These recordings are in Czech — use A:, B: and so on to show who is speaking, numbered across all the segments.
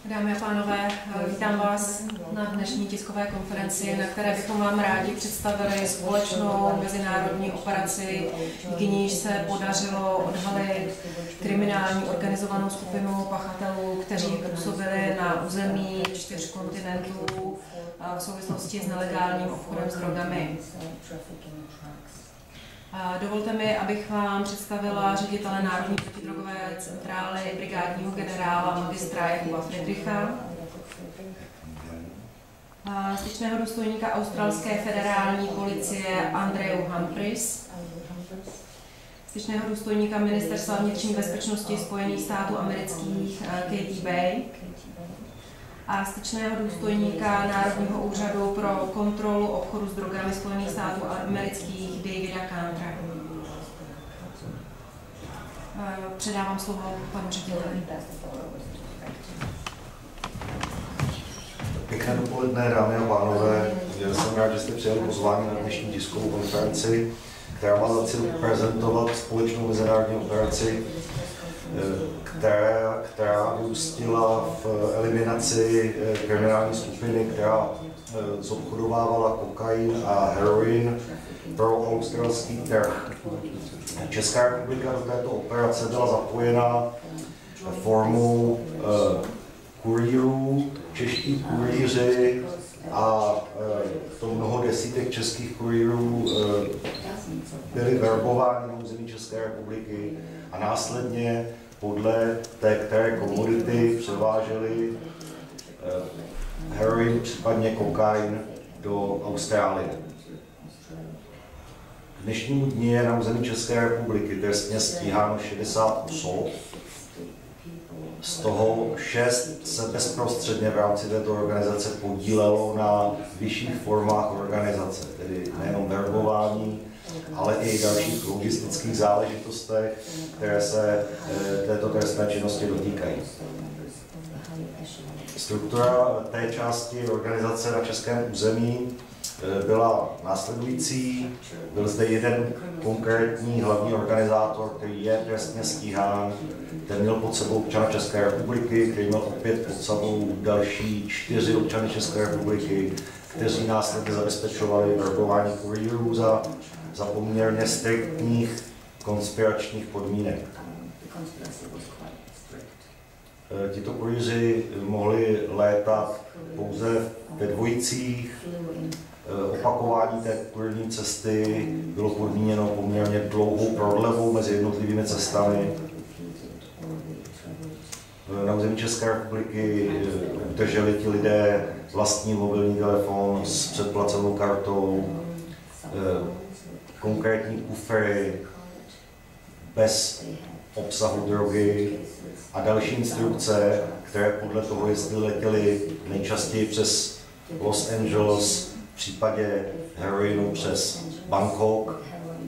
A: Dámy a pánové, vítám vás na dnešní tiskové konferenci, na které bychom vám rádi představili společnou mezinárodní operaci, díky níž se podařilo odhalit kriminální organizovanou skupinu pachatelů, kteří působili na území 4 kontinentů v souvislosti s nelegálním obchodem s drogami. Dovolte mi, abych vám představila ředitele Národní protidrogové centrály, brigádního generála magistra Jakuba Friedricha, styčného důstojníka australské federální policie Andrew Humphreys, styčného důstojníka Ministerstva vnitřní bezpečnosti Spojených států amerických Katie Bay a styčného důstojníka Národního úřadu pro kontrolu obchodu s drogami Spojených států amerických Davida Cantra. Předávám slovo panu řediteli.
B: Pěkné dopoledne, dámy a pánové. Já jsem rád, že jste přijali pozvání na dnešní tiskovou konferenci, která má za cíl prezentovat společnou mezinárodní operaci, která vyústila v eliminaci kriminální skupiny, která zobchodovávala kokain a heroin pro australský trh. Česká republika do této operace byla zapojena formou kurýrů, čeští kurýři a to mnoho desítek českých kurýrů byli verbováni na území České republiky a následně podle té které komodity převáželi heroin, případně kokain do Austrálie. K dnešnímu dni je na území České republiky trestně stíháno 60 osob, z toho 6 se bezprostředně v rámci této organizace podílelo na vyšších formách organizace, tedy nejenom verbování, ale i dalších logistických záležitostech, které se této trestné činnosti dotýkají. Struktura té části organizace na českém území byla následující. Byl zde jeden konkrétní hlavní organizátor, který je trestně stíhán. Ten měl pod sebou občana České republiky, který měl opět pod sebou další 4 občany České republiky, kteří následně zabezpečovali verbování kurýrů za poměrně striktních konspiračních podmínek. Tito kurýři mohli létat pouze ve dvojicích. Opakování té kurýrní cesty bylo podmíněno poměrně dlouhou prodlevou mezi jednotlivými cestami. Na území České republiky udrželi ti lidé vlastní mobilní telefon s předplacenou kartou, konkrétní kufry bez obsahu drogy a další instrukce, které podle toho, jestli letěli nejčastěji přes Los Angeles, v případě heroinu přes Bangkok,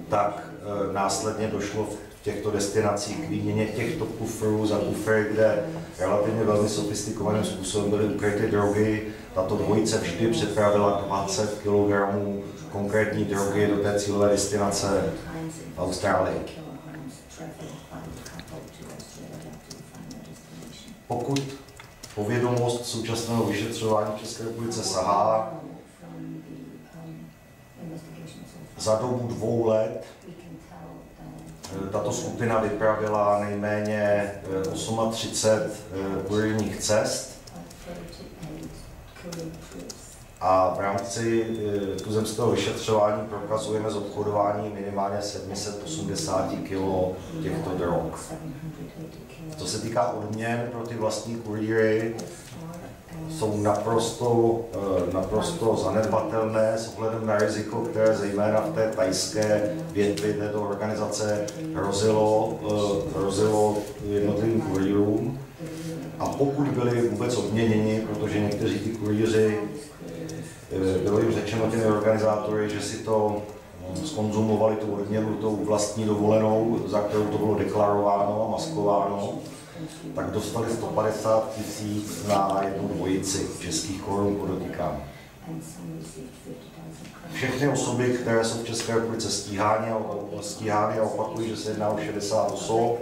B: tak následně došlo v těchto destinacích k výměně těchto kufrů za kufry, kde relativně velmi sofistikovaným způsobem byly ukryty drogy. Tato dvojice vždy přepravila 20 kg konkrétní drogy do té cílové destinace v Austrálii. Pokud povědomost současného vyšetřování v České republice sahá za dobu 2 let, tato skupina vypravila nejméně 38 kurýrních cest a v rámci tuzemského vyšetřování prokazujeme zobchodování minimálně 780 kg těchto drog. Co se týká odměn pro ty vlastní kurýry, jsou naprosto zanedbatelné s ohledem na riziko, které zejména v té thajské větvi této organizace hrozilo jednotlivým kurýrům. A pokud byli vůbec odměněni, protože někteří ty kurýři, bylo jim řečeno těmi organizátory, že si to skonzumovali tu odměnu tou vlastní dovolenou, za kterou to bylo deklarováno a maskováno, tak dostali 150 000 na jednu dvojici českých korun, podotýkám. Všechny osoby, které jsou v České republice stíhány a opakují, že se jedná o 60 osob,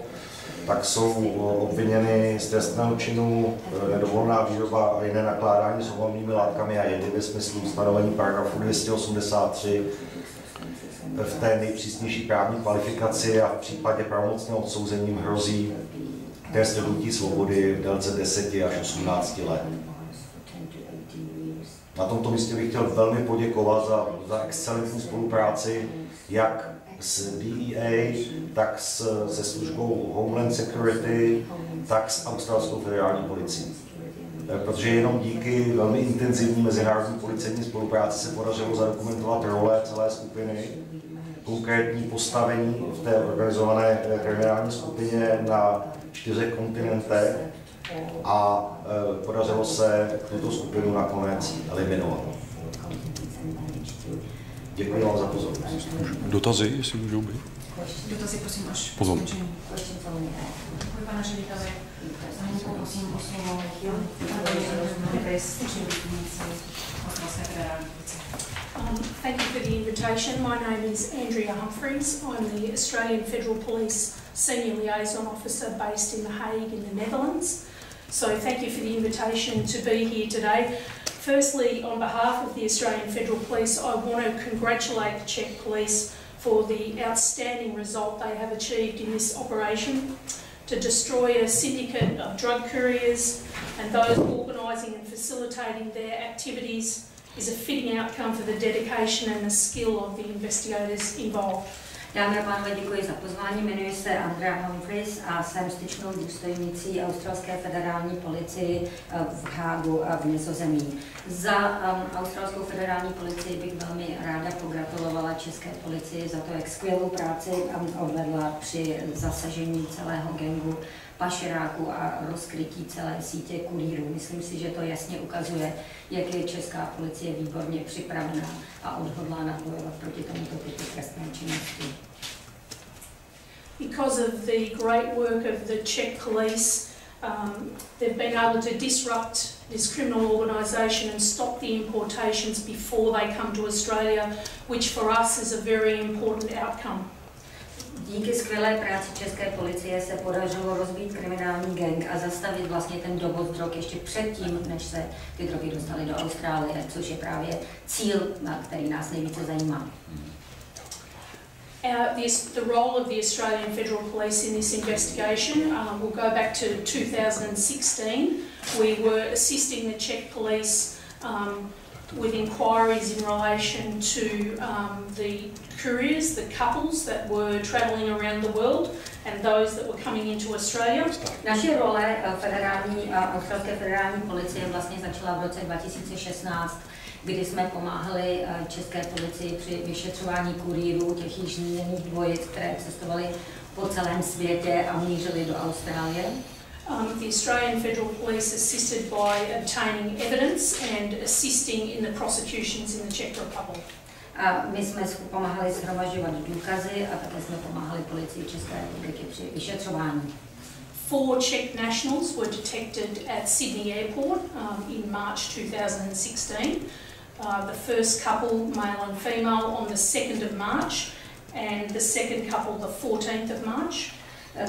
B: tak jsou obviněny z trestného činu nedovolená výroba a jiné nakládání s ohavnými látkami a jedy ve smyslu stanovení paragrafu 283 v té nejpřísnější právní kvalifikaci a v případě pravomocného odsouzení hrozí trest odnětí svobody v délce 10 až 18 let. Na tomto místě bych chtěl velmi poděkovat za excelentní spolupráci jak s DEA, tak se službou Homeland Security, tak s australskou federální policií. Protože jenom díky velmi intenzivní mezinárodní policejní spolupráci se podařilo zadokumentovat role celé skupiny, konkrétní postavení v té organizované kriminální skupině na 4 kontinentech a podařilo se tuto skupinu nakonec eliminovat. Děkuji vám za pozornost.
C: Dotazy, jestli můžou být?
A: Dotazy, prosím, až
C: po
A: skončení. Děkuji, pane řediteli. Nyní poprosím o slovo
D: Thank you for the invitation. My name is Andrea Humphreys. I'm the Australian Federal Police Senior Liaison Officer based in The Hague in the Netherlands. So thank you for the invitation to be here today. Firstly, on behalf of the Australian Federal Police, I want to congratulate the Czech Police for the outstanding result they have achieved in this operation to destroy a syndicate of drug couriers and those organising and facilitating their activities is a fitting outcome for the dedication and the skill of the investigators involved.
E: Dámy a pánové, děkuji za pozvání. Jmenuji se Andrea Humphreys a jsem styčnou důstojnicí australské federální policii v Hágu a v Nizozemí. Za australskou federální policii bych velmi ráda pogratulovala české policii za to, jak skvělou práci odvedla při zasažení celého gangu pašeráků a rozkrytí celé sítě kurýrů. Myslím si, že to jasně ukazuje, jak je česká policie výborně připravená a odhodlána bojovat proti tomuto typu trestné činnosti.
D: Because of the great work of the Czech police, they've been able to disrupt this criminal organisation and stop the importations before they come to Australia, which for us is a very important outcome.
E: Díky skvělé práci české policie se podařilo rozbít kriminální gang a zastavit vlastně ten dovoz drog ještě předtím, než se ty drogy dostaly do Austrálie, což je právě cíl, na který nás nejvíce zajímá.
D: The role of the Australian Federal Police in this investigation will go back to 2016. We were assisting the Czech police with inquiries in relation to the couriers, the couples that were travelling around the world and those that were coming into Australia.
E: Naše role australské federální policie vlastně začala v roce 2016, kdy jsme pomáhali české policii při vyšetřování kurýrů těch již zmíněných dvojic, které cestovaly po celém světě a mířily do Austrálie.
D: The Australian Federal Police assisted by obtaining evidence and assisting in the prosecutions in the Czech Republic.
E: A my jsme pomáhali shromažďovat důkazy a také jsme pomáhali policii České republiky při vyšetřování.
D: 4 Czech nationals were detected at Sydney Airport in March 2016. The first couple, male and female, on the 2nd of March, and the second couple, the 14th of March.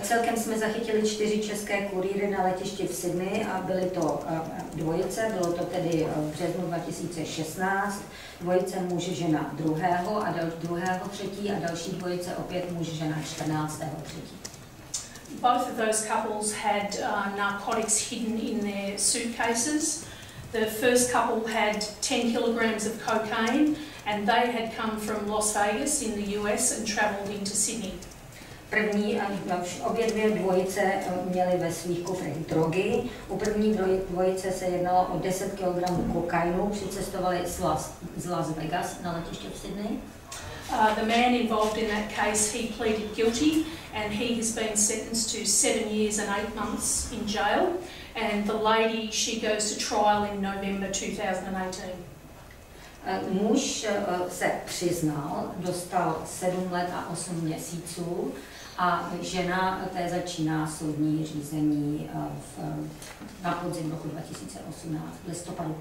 E: Celkem jsme zachytili 4 české kurýry na letišti v Sydney a byly to dvojice, bylo to tedy v březnu 2016, dvojice muž, žena 2. a 2.3. a další dvojice opět muž, žena 14.3.
D: Both of those couples had narcotics hidden in their suitcases. The first couple had 10 kilograms of cocaine and they had come from Las Vegas in the US and travelled into Sydney.
E: Obě dvě dvojice měly ve svých kufrech drogy. U první dvojice se jednalo o 10 kg kokainu, přicestovali z Las Vegas na letiště v Sydney.
D: The man involved in that case, he pleaded guilty and he has been sentenced to 7 years and 8 months in jail. And the lady, she goes to trial in November 2018.
E: Muž se přiznal, dostal 7 let a 8 měsíců a žena té začíná soudní řízení na podzim roku 2018 v listopadu.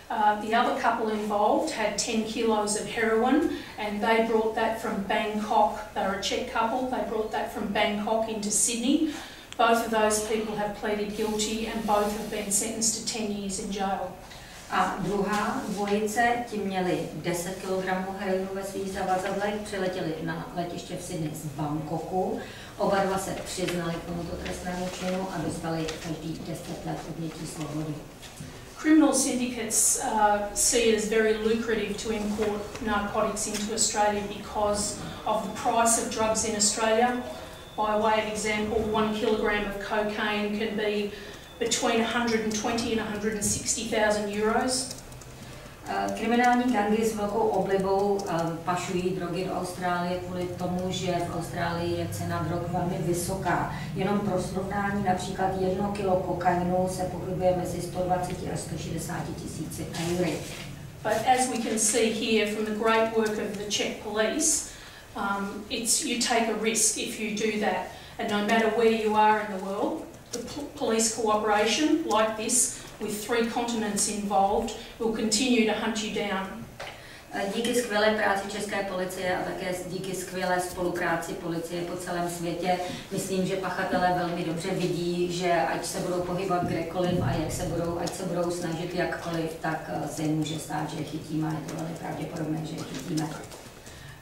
D: The other couple involved had 10 kilos of heroin, and they brought that from Bangkok. They're a Czech couple. They brought that from Bangkok into Sydney. Both of those people have pleaded guilty and both have been sentenced to 10 years in jail.
E: A druhá dvojice, ti měli 10 kg heroinu ve svých zavazadlech, přiletěli na letiště v Sydney z Bangkoku. Oba dva se přiznali k tomuto trestnému činu a dostali každý 10 let odnětí svobody.
D: Criminal syndicates see it as very lucrative to import narcotics into Australia because of the price of drugs in Australia. By way of example, 1 kilogram of cocaine can be between 120 and 160,000 euros.
E: Kriminální gangy s velkou oblibou pašují drogy do Austrálie kvůli tomu, že v Austrálii je cena drog velmi vysoká. Jenom pro srovnání například 1 kilo kokainu se pohybuje mezi 120 a 160 tisíci eury.
D: But as we can see here from the great work of the Czech police, you take a risk if you do that. And no matter where you are in the world, the police cooperation like this with 3 continents involved will continue to hunt you down.
E: Díky skvělé práci české policie a také díky skvělé spolupráci policie po celém světě, myslím, že pachatelé velmi dobře vidí, že ať se budou pohybovat kdekoliv a ať se budou snažit jakkoliv, tak se může stát, že je chytíme a je to velmi pravděpodobné, že je chytíme.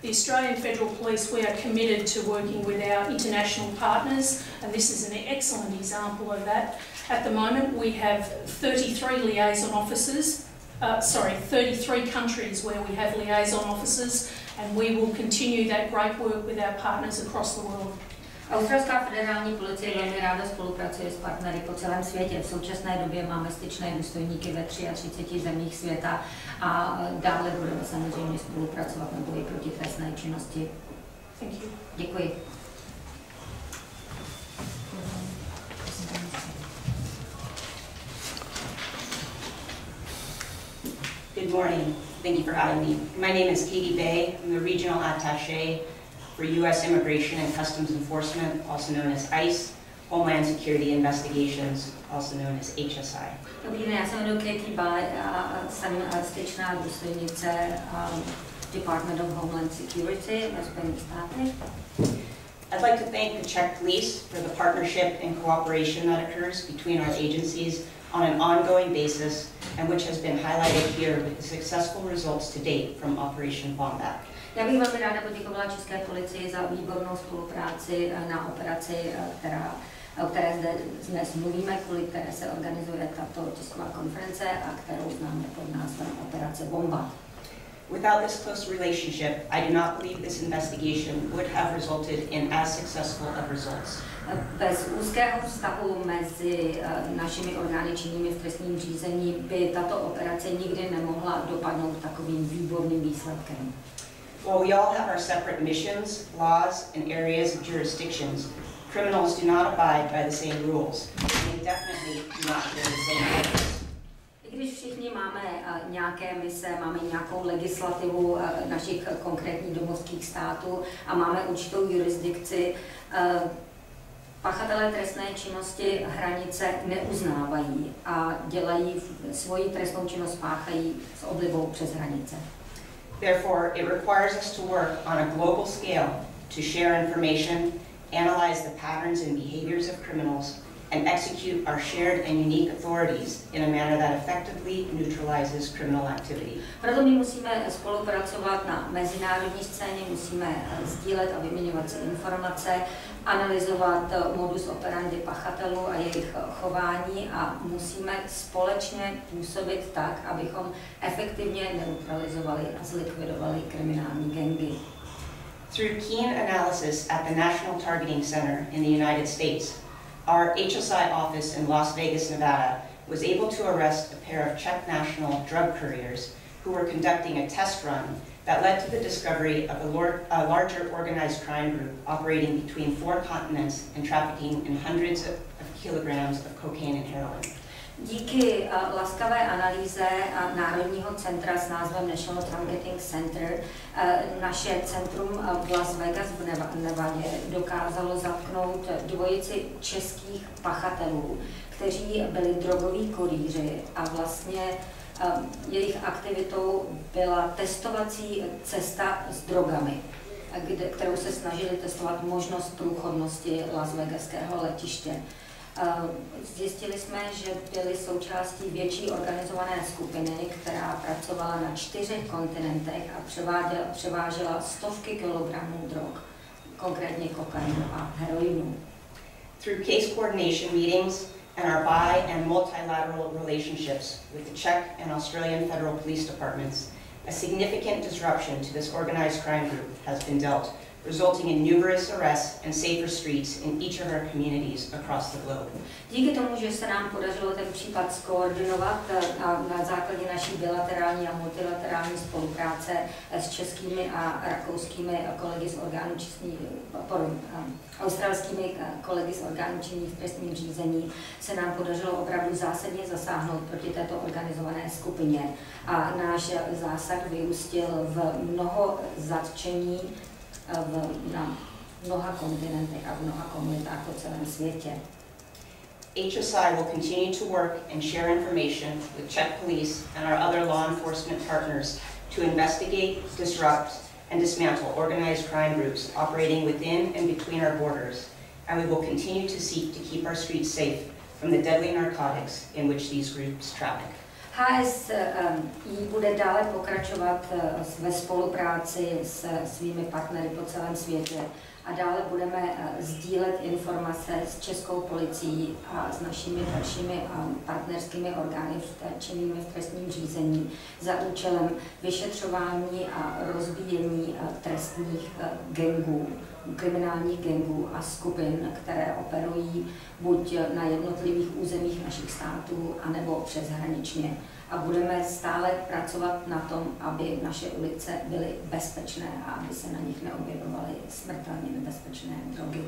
D: The Australian Federal Police, we are committed to working with our international partners, and this is an excellent example of that. At the moment, we have 33 liaison officers, 33 countries where we have liaison officers, and we will continue that great work with our partners across the world.
E: Australská federální policie velmi ráda spolupracuje s partnery po celém světě. V současné době máme styčné důstojníky ve 33 zemích světa a dále budeme samozřejmě spolupracovat na boji proti trestné činnosti.
D: Thank you.
E: Děkuji.
F: Good morning. Thank you for having me. My name is Katie Bay. I'm the regional attaché for U.S. Immigration and Customs Enforcement, also known as ICE, Homeland Security Investigations, also known as HSI.
E: Dobrý den, já se jmenuji Katie Bay a jsem styčná důstojnice Department of Homeland Security ve Spojených státech.
F: I'd like to thank the Czech police for the partnership and cooperation that occurs between our agencies on an ongoing basis and which has been highlighted here with the successful results to date from Operation Wombat.
E: Já bych velmi ráda poděkovala české policii za výbornou spolupráci na operaci, o které zde dnes mluvíme, kvůli které se organizuje tato tisková konference a kterou známe pod názvem Operace Wombat.
F: Without this close relationship, I do not believe this investigation would have resulted in as successful of results.
E: Bez úzkého vztahu mezi našimi orgány činnými v trestním řízení by tato operace nikdy nemohla dopadnout takovým výborným výsledkem.
F: While we all have our separate missions, laws, and areas of jurisdictions, criminals do not abide by the same rules. They definitely do not share the same values.
E: I když všichni máme nějaké mise, máme nějakou legislativu našich konkrétních domovských států a máme určitou jurisdikci, pachatelé trestné činnosti hranice neuznávají a dělají svoji trestnou činnost, páchají s oblibou přes hranice.
F: Therefore, it requires us to work on a global scale to share information, analyze the patterns and behaviors of criminals, and execute our shared and unique authorities in a manner that effectively neutralizes criminal activity.
E: Proto my musíme spolupracovat na mezinárodní scéně, musíme sdílet a vyměňovat si informace, analyzovat modus operandi pachatelů a jejich chování a musíme společně působit tak, abychom efektivně neutralizovali a zlikvidovali kriminální gangy.
F: Through keen analysis at the National Targeting Center in the United States, our HSI office in Las Vegas, Nevada, was able to arrest a pair of Czech national drug couriers who were conducting a test run that led to the discovery of a larger organized crime group operating between 4 continents and trafficking in hundreds of kilograms of cocaine and heroin.
E: Díky laskavé analýze Národního centra s názvem National Targeting Center naše centrum v Las Vegas v Nevadě dokázalo zatknout dvojici českých pachatelů, kteří byli drogoví kurýři a vlastně Jejich aktivitou byla testovací cesta s drogami, kterou se snažili testovat možnost průchodnosti Las Vegaského letiště. Zjistili jsme, že byly součástí větší organizované skupiny, která pracovala na 4 kontinentech a převážela stovky kilogramů drog, konkrétně kokainu a heroinu.
F: Through case coordination meetings and our bi- and multilateral relationships with the Czech and Australian federal police departments, a significant disruption to this organized crime group has been dealt, resulting in numerous arrests and safer streets in each of our communities across the globe.
E: Díky tomu, že se nám podařilo ten případ skoordinovat a na základě naší bilaterální a multilaterální spolupráce s českými a rakouskými kolegy z orgánů australskými kolegy z orgánů činných v trestním řízení, se nám podařilo opravdu zásadně zasáhnout proti této organizované skupině. A náš zásah vyústil v mnoho zatčení na mnoha kontinentech a v mnoha komunitách po celém světě.
F: HSI will continue to work and share information with Czech police and our other law enforcement partners to investigate, disrupt, and dismantle organized crime groups operating within and between our borders, and we will continue to seek to keep our streets safe from the deadly narcotics in which these groups traffic.
E: HSI bude dále pokračovat ve spolupráci s svými partnery po celém světě a dále budeme sdílet informace s českou policií a s našimi dalšími partnerskými orgány činnými v trestním řízení za účelem vyšetřování a rozbíjení trestních gangů, kriminálních gangů a skupin, které operují buď na jednotlivých územích našich států, anebo přeshraničně. A budeme stále pracovat na tom, aby naše ulice byly bezpečné a aby se na nich neobjevovaly smrtelně nebezpečné drogy.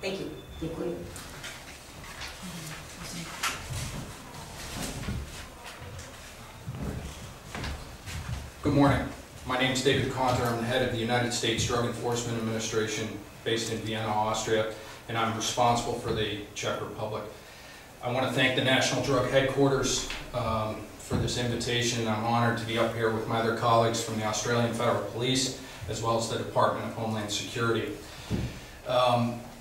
F: Thank you.
E: Děkuji.
G: Good morning. My name is David Conter. I'm the head of the United States Drug Enforcement Administration based in Vienna, Austria, and I'm responsible for the Czech Republic. I want to thank the National Drug Headquarters for this invitation. I'm honored to be up here with my other colleagues from the Australian Federal Police as well as the Department of Homeland Security.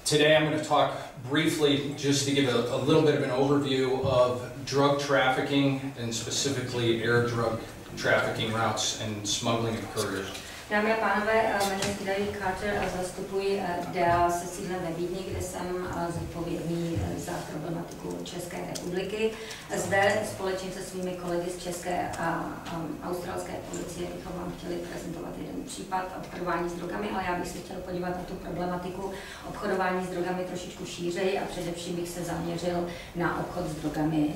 G: Today I'm going to talk briefly just to give a little bit of an overview of drug trafficking and specifically air drug trafficking routes and smuggling of couriers.
E: Dámy a pánové, jmenuji se David Carter a zastupuji DEA se sídlem ve Vídni, kde jsem zodpovědný za problematiku České republiky. Zde společně se svými kolegy z české a australské policie bychom vám chtěli prezentovat jeden případ obchodování s drogami, ale já bych se chtěl podívat na tu problematiku obchodování s drogami trošičku šířeji a především bych se zaměřil na obchod s drogami,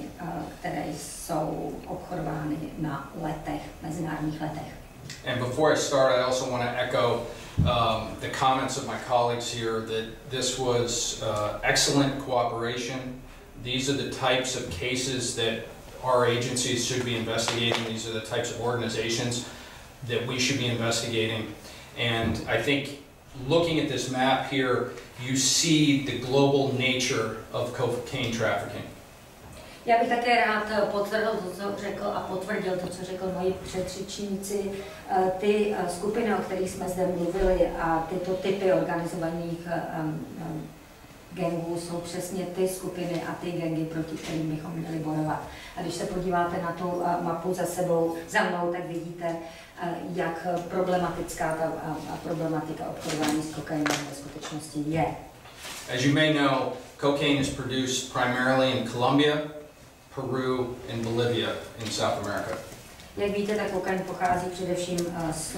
E: které jsou obchodovány na letech, mezinárodních letech.
G: And before I start, I also want to echo the comments of my colleagues here that this was excellent cooperation. These are the types of cases that our agencies should be investigating. These are the types of organizations that we should be investigating. And I think looking at this map here, you see the global nature of cocaine trafficking.
E: Já bych také rád potvrdil to, co řekl a potvrdil to, co řekl moji předřečníci. Ty skupiny, o kterých jsme zde mluvili a tyto typy organizovaných gangů jsou přesně ty skupiny a ty gangy, proti kterým bychom měli bojovat. A když se podíváte na tu mapu za mnou, tak vidíte, jak problematická ta problematika obchodování s kokainem ve skutečnosti je.
G: As you may know, cocaine is produced primarily in Colombia, Peru and Bolivia in South America.
E: Jak víte, tak kokain pochází především z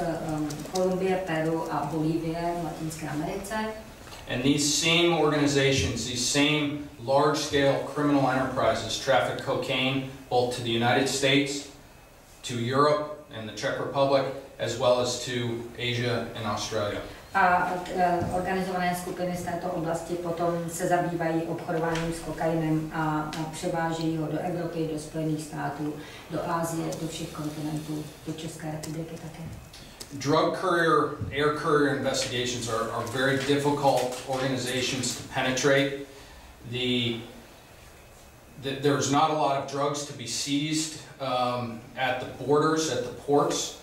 E: Kolumbie, Peru a Bolívie v Latinské Americe.
G: And these same organizations, these same large-scale criminal enterprises traffic cocaine both to the United States, to Europe and the Czech Republic, as well as to Asia and Australia.
E: A organizované skupiny z této oblasti potom se zabývají obchodováním s kokainem a převážejí ho do Evropy, do Spojených států, do Asie, do všech kontinentů, do České republiky také.
G: Drug courier, air courier investigations are very difficult organizations to penetrate. there's not a lot of drugs to be seized at the borders, at the ports,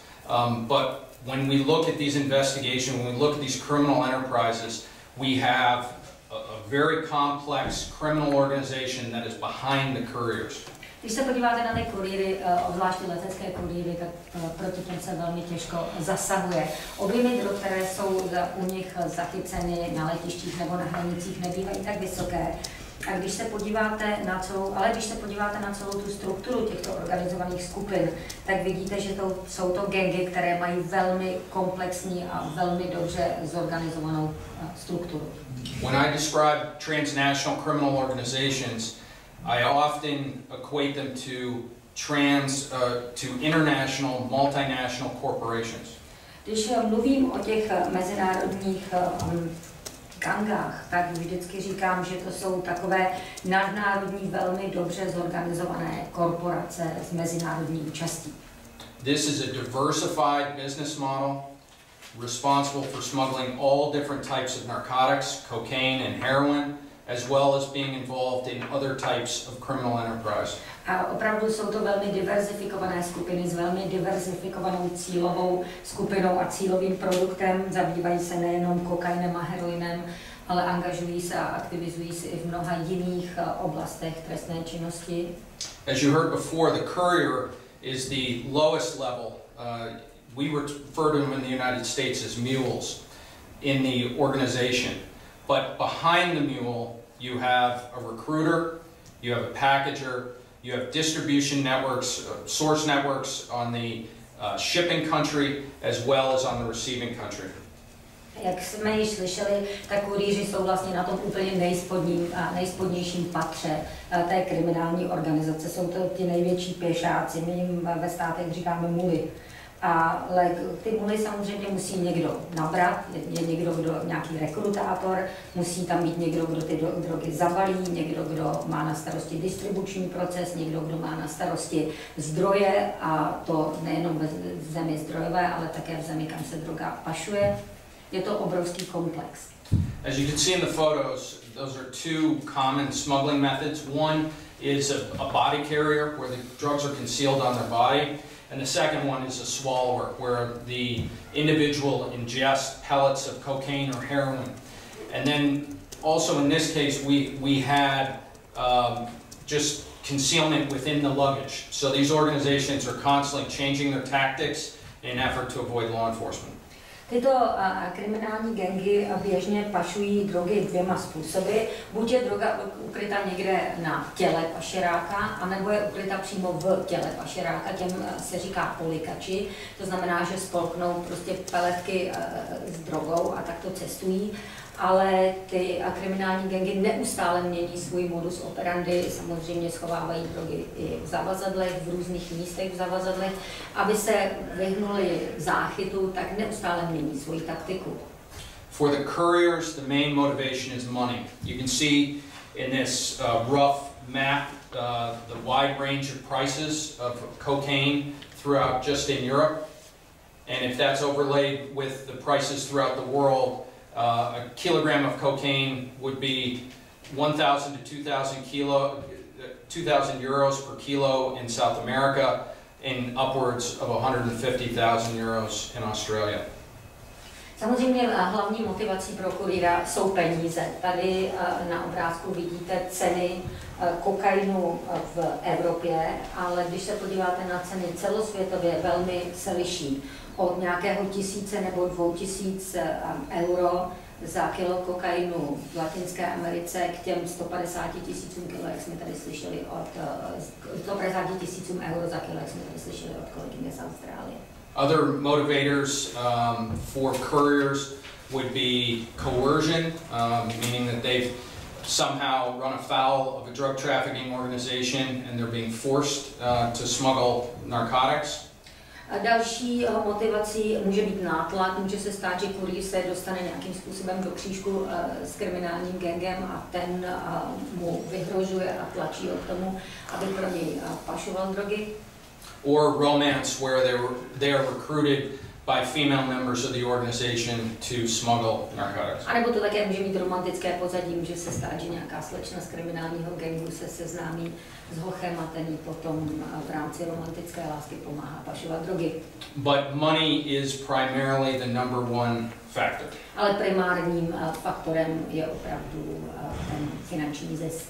G: but when we look at these investigations, when we look at these criminal enterprises, we have a very complex criminal organization that is behind the couriers.
E: Když se podíváte na ty kurýry, obzvláště letecké kurýry, tak proti těm se velmi těžko zasahuje. Objemy drog, které jsou u nich zachyceny na letištích nebo na hranicích, nebývají tak vysoké. A když se podíváte na celou tu strukturu těchto organizovaných skupin, tak vidíte, že jsou to gangy, které mají velmi komplexní a velmi dobře zorganizovanou strukturu.
G: When I describe transnational criminal organizations, I often equate them to international, multinational corporations.
E: Když mluvím o těch mezinárodních gangách, tak vždycky říkám, že to jsou takové nadnárodní, velmi dobře zorganizované korporace s mezinárodní účastí.
G: This is a diversified business model responsible for smuggling all different types of narcotics, cocaine and heroin, as well as being involved in other types of criminal enterprise.
E: A opravdu jsou to velmi diverzifikované skupiny s velmi diverzifikovanou cílovou skupinou a cílovým produktem. Zabývají se nejenom kokainem a heroinem, ale angažují se a aktivizují se i v mnoha jiných oblastech trestné činnosti.
G: As you heard before, the courier is the lowest level. We refer to them in the United States as mules in the organization. But behind the mule, you have a recruiter, you have a packager, you have distribution networks, source networks on the shipping country as well as on the receiving country.
E: Jak jsme již slyšeli, tak kurýři jsou vlastně na tom úplně nejspodnějším patře té kriminální organizace. Jsou to ti největší pěšáci, my jim ve státech říkáme muly. Ale ty muly samozřejmě musí někdo nabrat, je někdo, nějaký rekrutátor, musí tam být někdo, kdo ty drogy zabalí, někdo, kdo má na starosti distribuční proces, někdo, kdo má na starosti zdroje, a to nejenom v zemi zdrojové, ale také v zemi, kam se droga pašuje. Je to obrovský komplex.
G: As you can see in the photos, those are two common smuggling methods. One is a body carrier where the drugs are concealed on their body. And the second one is a swallower, where the individual ingests pellets of cocaine or heroin. And then also in this case, we had just concealment within the luggage. So these organizations are constantly changing their tactics in an effort to avoid law enforcement.
E: Tyto kriminální gangy běžně pašují drogy dvěma způsoby. Buď je droga ukryta někde na těle pašeráka, anebo je ukryta přímo v těle pašeráka, těm se říká polikači. To znamená, že spolknou prostě peletky s drogou a takto cestují. Ale ty kriminální gangy neustále mění svůj modus operandi, samozřejmě schovávají drogy i v zavazadlech, v různých místech v zavazadlech, aby se vyhnuli záchytu, tak neustále mění svoji taktiku.
G: For the couriers, the main motivation is money. You can see in this rough map the wide range of prices of cocaine throughout just in Europe. And if that's overlaid with the prices throughout the world, a kilogram of cocaine would be 1,000 to 2,000 euros per kilo in South America, and upwards of 150,000 euros in Australia.
E: Samozřejmě hlavní motivací pro kurýra jsou peníze. Tady na obrázku vidíte ceny kokainu v Evropě, ale když se podíváte na ceny celosvětově, velmi se liší. Od nějakého 1000 nebo 2000 euro za kilo kokainu v Latinské Americe k těm 150 000 kilo, jak jsme tady slyšeli, od 150 000 euro za kilo, jak jsme tady slyšeli od kolegyně z Austrálie.
G: Other motivators for couriers would be coercion, meaning that they've somehow run afoul of a drug trafficking organization and they're being forced to smuggle narcotics.
E: Další motivací může být nátlak, může se stát, že kurýr se dostane nějakým způsobem do křížku s kriminálním gangem a ten mu vyhrožuje a tlačí ho k tomu, aby pro něj pašoval drogy.
G: Or romance, where they are recruited by female members of the organization to smuggle narcotics.
E: A nebo to také může mít romantické pozadí, může se stát, že nějaká slečna z kriminálního gangu se seznámí s hochem a ten jí potom v rámci romantické lásky pomáhá pašovat drogy.
G: But money is primarily the number one factor.
E: Ale primárním faktorem je opravdu ten finanční zisk.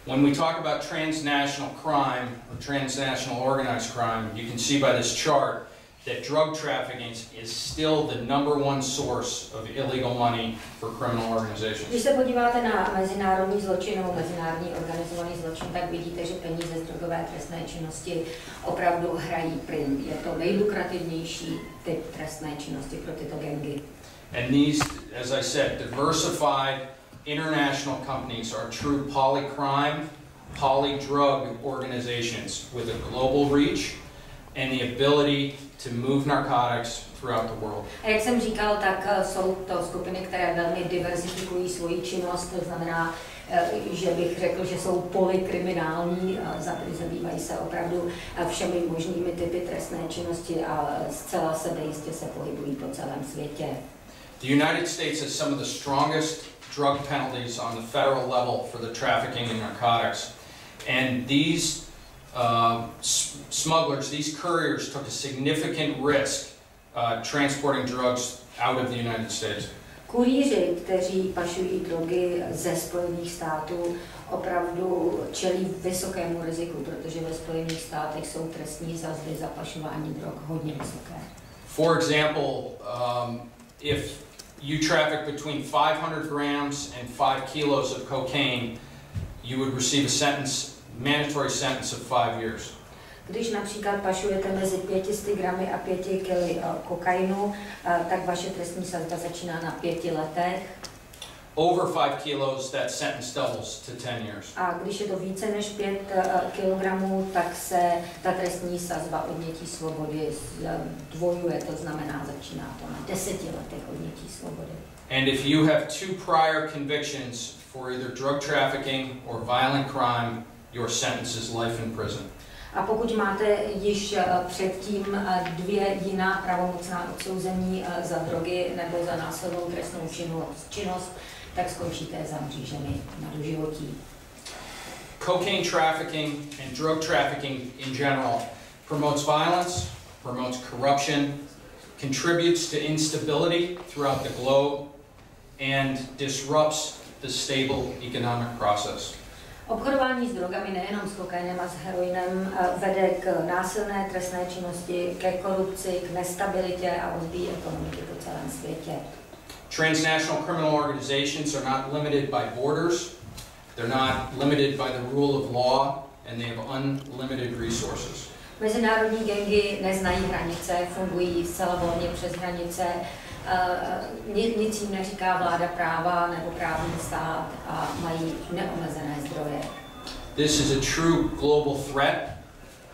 G: When we talk about transnational crime or transnational organized crime, you can see by this chart that drug trafficking is still the number one source of illegal money for criminal organizations.
E: Když se podíváte na mezinárodní zločin nebo mezinárodní organizovaný zločin, tak vidíte, že peníze z drogové trestné činnosti opravdu hrají prim. Je to nejlukrativnější typ trestné činnosti pro tyto gangy.
G: And these, as I said, diversified international companies are true polycrime, polydrug organizations with a global reach and the ability to move narcotics throughout the world.
E: A jak jsem říkal, tak jsou to skupiny, které velmi diverzifikují svoji činnost, to znamená, že bych řekl, že jsou polykriminální, zabývají se opravdu všemi možnými typy trestné činnosti a zcela sebejistě se pohybují po celém světě.
G: The United States has some of the strongest drug penalties on the federal level for the trafficking in narcotics, and these smugglers, these couriers, took a significant risk transporting drugs out of the United States.
E: Kurýři, kteří pašují drogy ze Spojených států, opravdu čelí vysokému riziku, protože ve Spojených státech jsou trestní sazby za pašování drog hodně vysoké.
G: For example, if you traffic between 500 grams and 5 kilos of cocaine, you would receive a mandatory sentence of 5 years.
E: Když například pašujete mezi 500 gramy a 5 kg kokainu, tak vaše trestní sazba začíná na 5 letech.
G: Over 5 kilos, that sentence doubles to 10 years.
E: A když je to více než 5 kilogramů, tak se ta trestní sazba odnětí svobody zdvojuje, to znamená, začíná to na 10 letech odnětí svobody.
G: And if you have 2 prior convictions for either drug trafficking or violent crime, your sentence is life in prison.
E: A pokud máte již předtím 2 jiná pravomocná odsouzení za drogy nebo za násilnou trestnou činnost, tak skončíte za mřížemi na doživotí.
G: Cocaine trafficking and drug trafficking in general promotes violence, promotes corruption, contributes to instability throughout the globe, and disrupts the stable economic process.
E: Obchodování s drogami, nejenom s kokainem a s heroinem, vede k násilné trestné činnosti, ke korupci, k nestabilitě a rozbíjí ekonomiky po celém světě.
G: Transnational criminal organizations are not limited by borders, they're not limited by the rule of law, and they have unlimited resources.
E: Mezinárodní gangy neznají hranice, fungují zcela volně přes hranice, nic jim neříká vláda práva nebo právní stát a mají neomezené zdroje.
G: This is a true global threat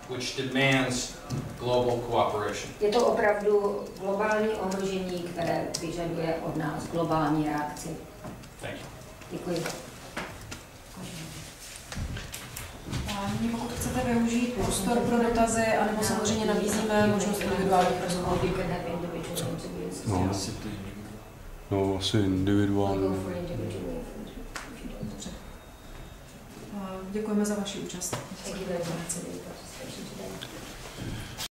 G: which demands global cooperation.
E: Je to opravdu globální ohrožení, které vyžaduje od nás globální reakci.
G: Thank you.
E: Děkuji.
A: Nyní pokud chcete využít prostor pro dotazy, anebo samozřejmě nabízíme možnost individuálních rozhovorů.
C: No, asi individuálně.
A: Děkujeme za vaši účast.
E: Děkujeme za